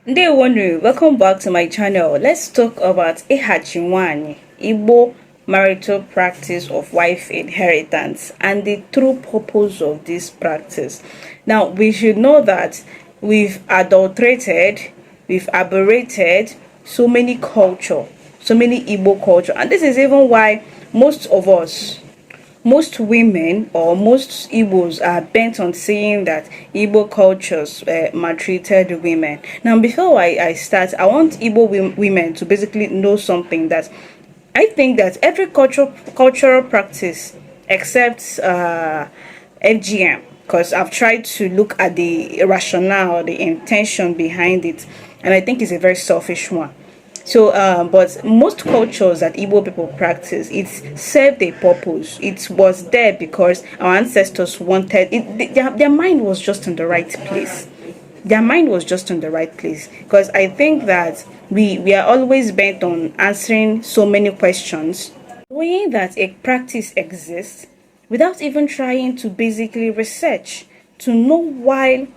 Ndewonu, welcome back to my channel. Let's talk about Ihachi Nwaanyi, Igbo marital practice of wife inheritance and the true purpose of this practice. Now, we should know that we've adulterated, we've aberrated so many culture, so many Igbo culture, and this is even why most women or most Igbos are bent on saying that Igbo cultures maltreated women. Now, before I start, I want Igbo women to basically know something that I think that every cultural practice except FGM, because I've tried to look at the rationale, the intention behind it, and I think it's a very selfish one. So, but most cultures that Igbo people practice, it served a purpose. It was there because our ancestors wanted it. Their mind was just in the right place. Their mind was just in the right place. Because I think that we are always bent on answering so many questions, knowing that a practice exists without even trying to basically research to know why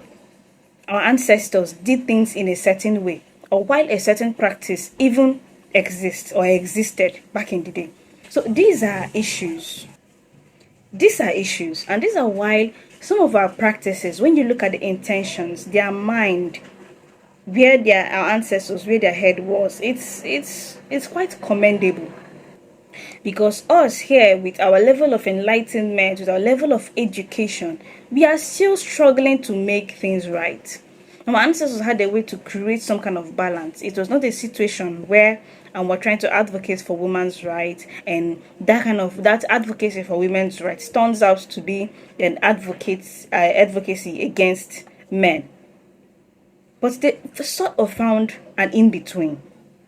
our ancestors did things in a certain way, or while a certain practice even exists or existed back in the day. So these are issues. These are issues, and these are why some of our practices, when you look at the intentions, their mind, where our ancestors, where their head was, it's quite commendable. Because us here, with our level of enlightenment, with our level of education, we are still struggling to make things right. Our ancestors had a way to create some kind of balance. It was not a situation where we're trying to advocate for women's rights, and that advocacy for women's rights turns out to be an advocacy against men. But they sort of found an in between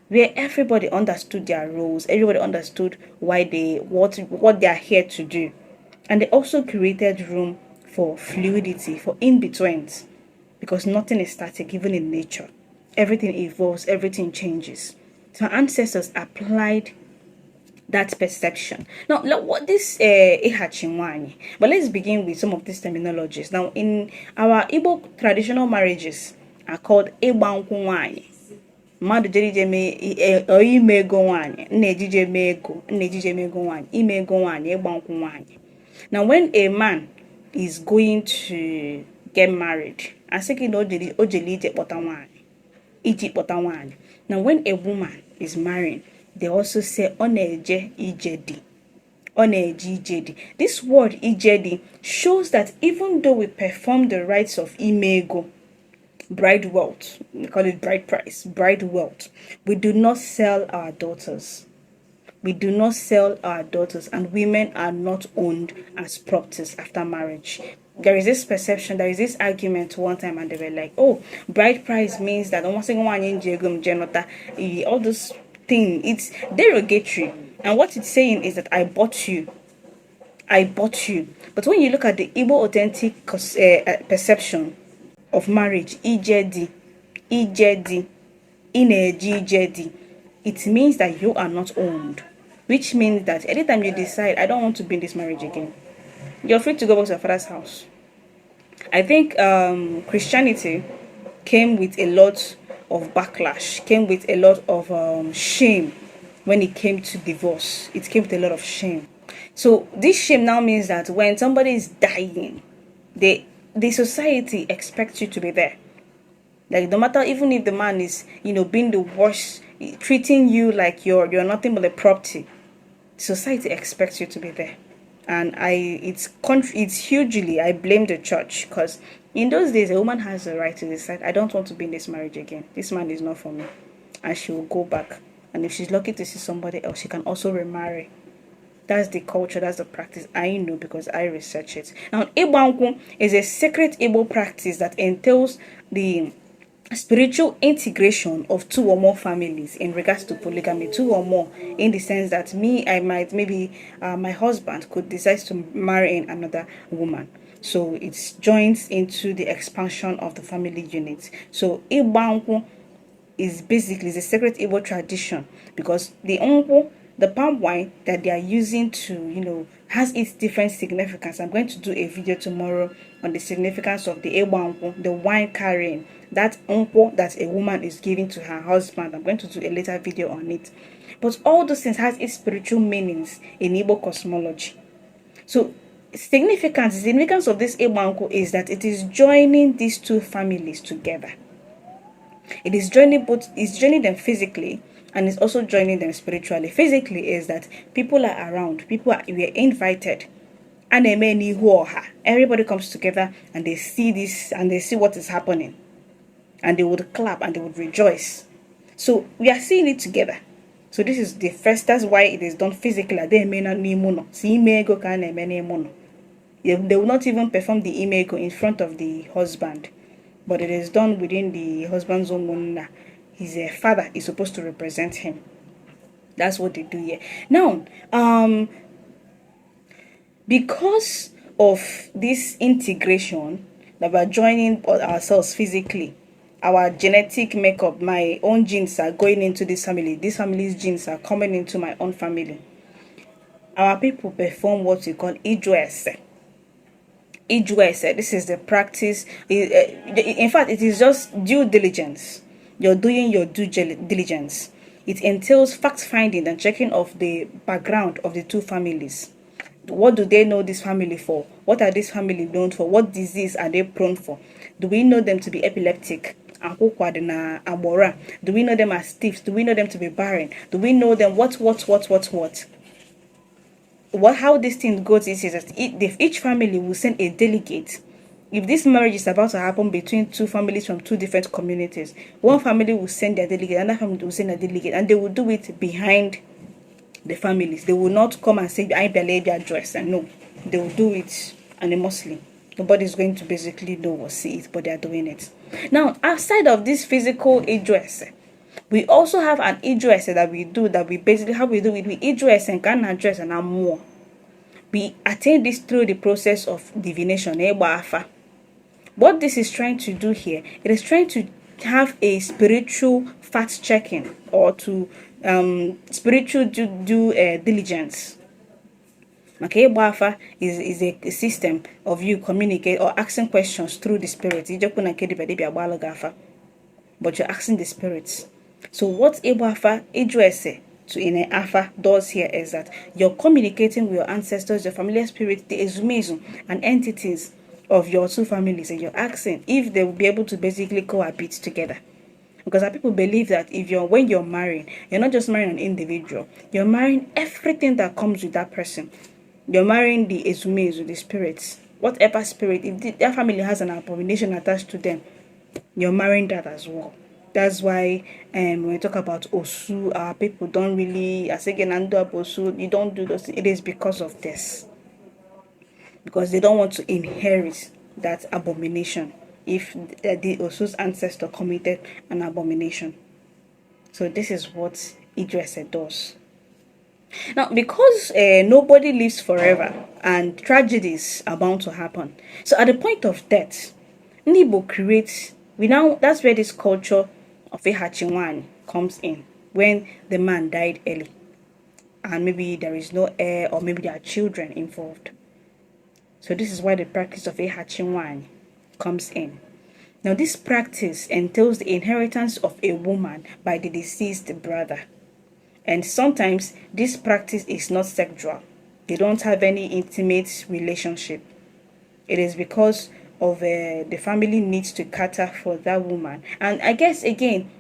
where everybody understood their roles, everybody understood what they are here to do, and they also created room for fluidity, for in betweens, because nothing is static, even in nature. Everything evolves, everything changes. So our ancestors applied that perception. Now, what this Ihachi Nwaanyi, but let's begin with some of these terminologies. Now, in our Igbo traditional marriages are called Igba Nkwụ Nwaanyi. Mmadụ jere ije ime ego nwaanyị, nna-ejije eme ego, nna-ejije eme ego nwaanyị, ime ego nwaanyị, ịgba nkwụ nwaanyị. Now, when a man is going to get married, asị gị na o jere ije kpọta nwaanyị, iji kpọta nwaanyị. Now, when a woman is marrying, they also say ọ na-eje ije di. Ọ na-eje ije di. This word ije di shows that even though we perform the rites of ime ego, bride wealth, we call it bride price, bride wealth, we do not sell our daughters. We do not sell our daughters, and women are not owned as properties after marriage. There is this perception, there is this argument one time, and they were like, oh, bride price means that all this thing, it's derogatory. And what it's saying is that I bought you. I bought you. But when you look at the Igbo authentic perception of marriage, ijedi, ijedi, it means that you are not owned, which means that anytime you decide I don't want to be in this marriage again, you're free to go back to your father's house. I think Christianity came with a lot of backlash, came with a lot of shame when it came to divorce. It came with a lot of shame. So this shame now means that when somebody is dying, the society expects you to be there. Like, no matter, even if the man is, being the worst, treating you like you're nothing but a property, society expects you to be there. And it's hugely, I blame the church, because in those days a woman has the right to decide, I don't want to be in this marriage again. This man is not for me, and she will go back. And if she's lucky to see somebody else, she can also remarry. That's the culture, that's the practice. I know because I research it. Now, Igbo is a sacred Igbo practice that entails the spiritual integration of two or more families in regards to polygamy, two or more, in the sense that my husband could decide to marry another woman. So it joins into the expansion of the family unit. So Igbo is basically the sacred Igbo tradition, because the uncle the palm wine that they are using to, has its different significance. I'm going to do a video tomorrow on the significance of the ewanko, the wine carrying, that unko that a woman is giving to her husband. I'm going to do a later video on it. But all those things has its spiritual meanings in Igbo cosmology. So the significance of this ewanko is that it is joining these two families together. It is joining them physically, and it's also joining them spiritually. Physically is that people are around, we are invited, and everybody comes together and they see this and they see what is happening, and they would clap and they would rejoice. So we are seeing it together. So this is the first, that's why it is done physically. They will not even perform the imego in front of the husband, but it is done within the husband's own munna. His father is supposed to represent him. That's what they do here. Now, because of this integration that we're joining ourselves physically, our genetic makeup, my own genes are going into this family. This family's genes are coming into my own family. Our people perform what we call ijuese. This is the practice. In fact, it is just due diligence. You're doing your due diligence. It entails fact-finding and checking of the background of the two families. What do they know this family for? What are this family known for? What disease are they prone for? Do we know them to be epileptic? Do we know them as thieves? Do we know them to be barren? Do we know them what? How this thing goes is that each family will send a delegate. If this marriage is about to happen between two families from two different communities, one family will send their delegate, another family will send a delegate, and they will do it behind the families. They will not come and say, I believe their dress, and no, they will do it anonymously. Nobody's going to basically know or see it, but they are doing it. Now, outside of this physical address, we also have an address that we do, that we basically, how we do it, we address and can address and more. We attain this through the process of divination. What this is trying to do here, it is trying to have a spiritual fact checking, or to spiritual due diligence. Okay, is a system of you communicate or asking questions through the spirit. But you're asking the spirits. So what Ebuafa Idrese to in Afa does here is that you're communicating with your ancestors, your familiar spirits, the exumism and entities of your two families, and you're asking if they will be able to basically cohabit together. Because people believe that when you're marrying, you're not just marrying an individual, you're marrying everything that comes with that person. You're marrying the exumism, the spirits, whatever spirit. If their family has an abomination attached to them, you're marrying that as well. That's why when we talk about Osu, our people don't really, as again, Osu, you don't do those. It is because of this. Because they don't want to inherit that abomination if the Osu's ancestor committed an abomination. So this is what Idrese does. Now, because nobody lives forever and tragedies are bound to happen, so at the point of death, Igbo creates, that's where this culture of Ihachi Nwaanyi comes in, when the man died early and maybe there is no heir, or maybe there are children involved. So this is why the practice of Ihachi Nwaanyi comes in. Now, this practice entails the inheritance of a woman by the deceased brother. And sometimes this practice is not sexual. They don't have any intimate relationship. It is because of the family needs to cater for that woman. And I guess, again,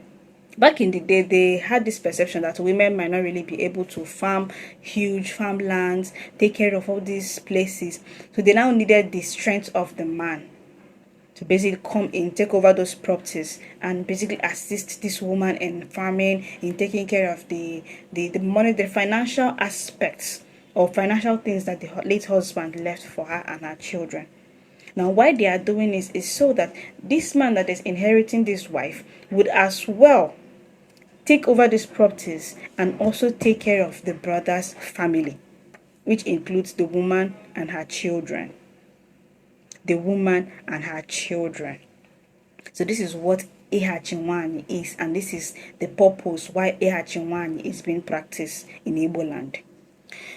back in the day, they had this perception that women might not really be able to farm huge farmlands, take care of all these places. So they now needed the strength of the man to basically come in, take over those properties, and basically assist this woman in farming, in taking care of the money, the financial aspects or financial things that the late husband left for her and her children. Now, why they are doing this is so that this man that is inheriting this wife would as well take over these properties and also take care of the brother's family, which includes the woman and her children. So this is what Ihachi Nwaanyi is, and this is the purpose why Ihachi Nwaanyi is being practiced in Igbo land.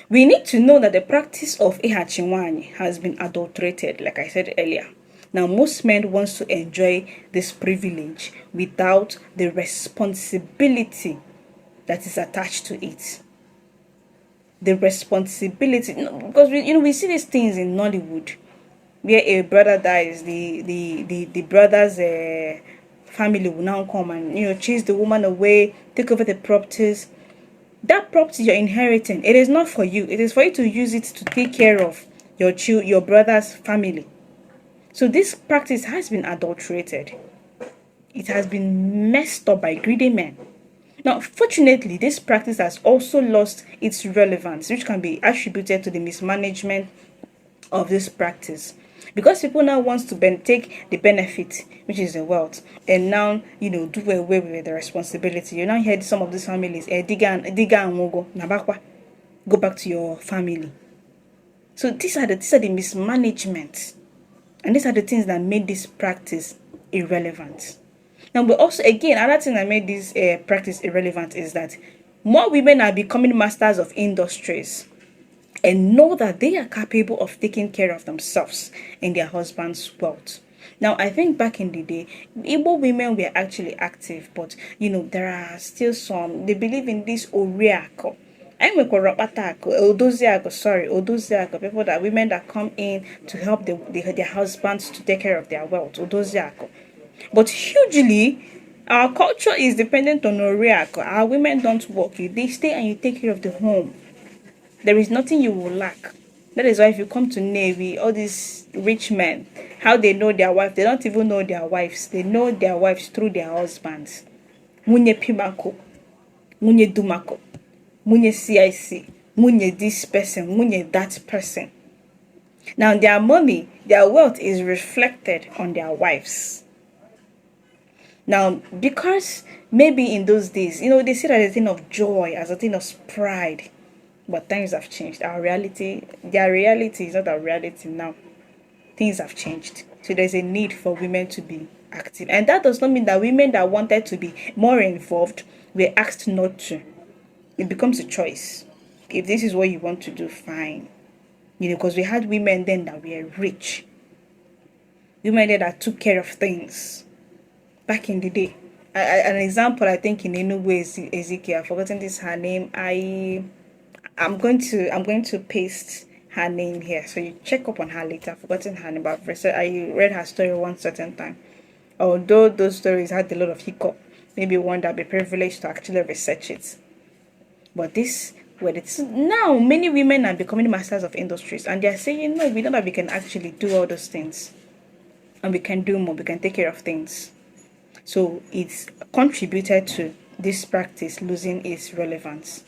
We need to know that the practice of Ihachi Nwaanyi has been adulterated, like I said earlier. Now, most men want to enjoy this privilege without the responsibility that is attached to it. The responsibility, because we see these things in Nollywood, where a brother dies, the brother's family will now come and chase the woman away, take over the properties. That property you're inheriting, it is not for you. It is for you to use it to take care of your brother's family. So this practice has been adulterated. It has been messed up by greedy men. Now, fortunately, this practice has also lost its relevance, which can be attributed to the mismanagement of this practice. Because people now want to take the benefit, which is the wealth, and now, do away with the responsibility. You now hear some of these families, diga and wogo, nabakwa, go back to your family. So these are the mismanagement. And these are the things that made this practice irrelevant. Now, but also, again, another thing that made this practice irrelevant is that more women are becoming masters of industries and know that they are capable of taking care of themselves and their husband's wealth. Now, I think back in the day, Igbo women were actually active, but, there are still some, they believe in this oriako. Odoziako, people women that come in to help their husbands to take care of their wealth. Odoziako. But hugely, our culture is dependent on oriako. Our women don't work. They stay and you take care of the home. There is nothing you will lack. That is why if you come to Navy, all these rich men, how they know their wife, they don't even know their wives. They know their wives through their husbands. Munye Pimako, Munye Dumako, Munye CIC, Munye this person, Munye that person. Now their money, their wealth is reflected on their wives. Now, because maybe in those days, they see that as a thing of joy, as a thing of pride. But times have changed. Their reality is not our reality now. Things have changed. So there's a need for women to be active. And that does not mean that women that wanted to be more involved were asked not to. It becomes a choice. If this is what you want to do, fine. Because we had women then that were rich. Women then that took care of things. Back in the day. An example, I think, in any way is Ezekiel. I've forgotten her name. I'm going to paste her name here, so you check up on her later. I've forgotten her name, but I read her story one certain time. Although those stories had a lot of hiccup, maybe one that be privileged to actually research it. But now many women are becoming masters of industries, and they're saying, no, we know that we can actually do all those things, and we can do more. We can take care of things. So it's contributed to this practice losing its relevance.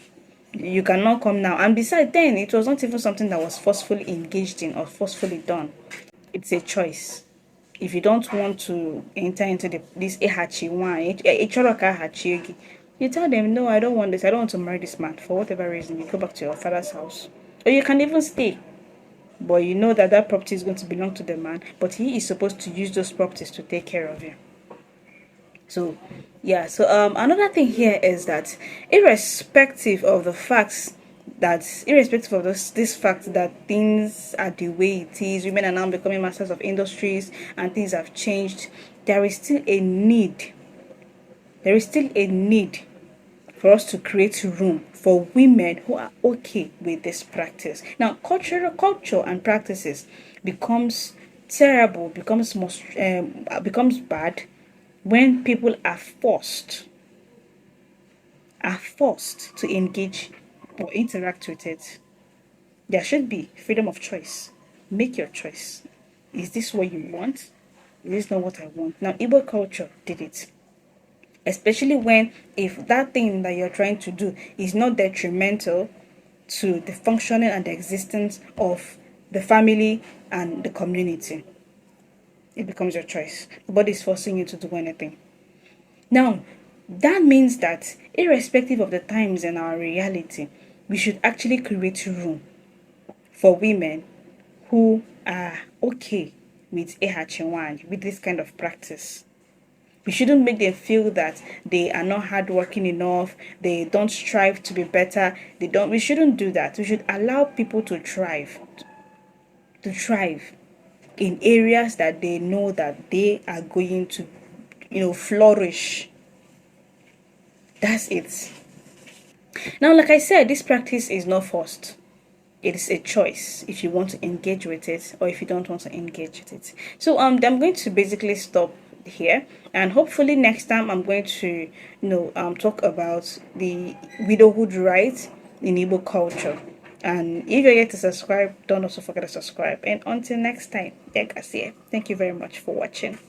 You cannot come now. And besides, then it was not even something that was forcefully engaged in or forcefully done. It's a choice. If you don't want to enter into this Ihachi Nwaanyi, you tell them, no, I don't want this. I don't want to marry this man. For whatever reason, you go back to your father's house. Or you can even stay. But you know that property is going to belong to the man. But he is supposed to use those properties to take care of you. So, yeah. So, another thing here is that irrespective of this fact that things are the way it is, women are now becoming masters of industries and things have changed, there is still a need. There is still a need for us to create room for women who are okay with this practice. Now, culture and practices becomes terrible, becomes bad when people are forced to engage or interact with it. There should be freedom of choice. Make your choice. Is this what you want? Is this not what I want? Now, Igbo culture did it. Especially if that thing that you're trying to do is not detrimental to the functioning and the existence of the family and the community. It becomes your choice. Nobody's forcing you to do anything. Now, that means that irrespective of the times and our reality, we should actually create room for women who are okay with Ihachi Nwaanyi, with this kind of practice. We shouldn't make them feel that they are not hardworking enough, they don't strive to be better, we shouldn't do that. We should allow people to thrive in areas that they know that they are going to, flourish. That's it. Now, like I said, this practice is not forced. It is a choice if you want to engage with it or if you don't want to engage with it. So I'm going to basically stop here, and hopefully next time I'm going to talk about the widowhood rights in Igbo culture. And if you're yet to subscribe, don't also forget to subscribe. And until next time, thank you very much for watching.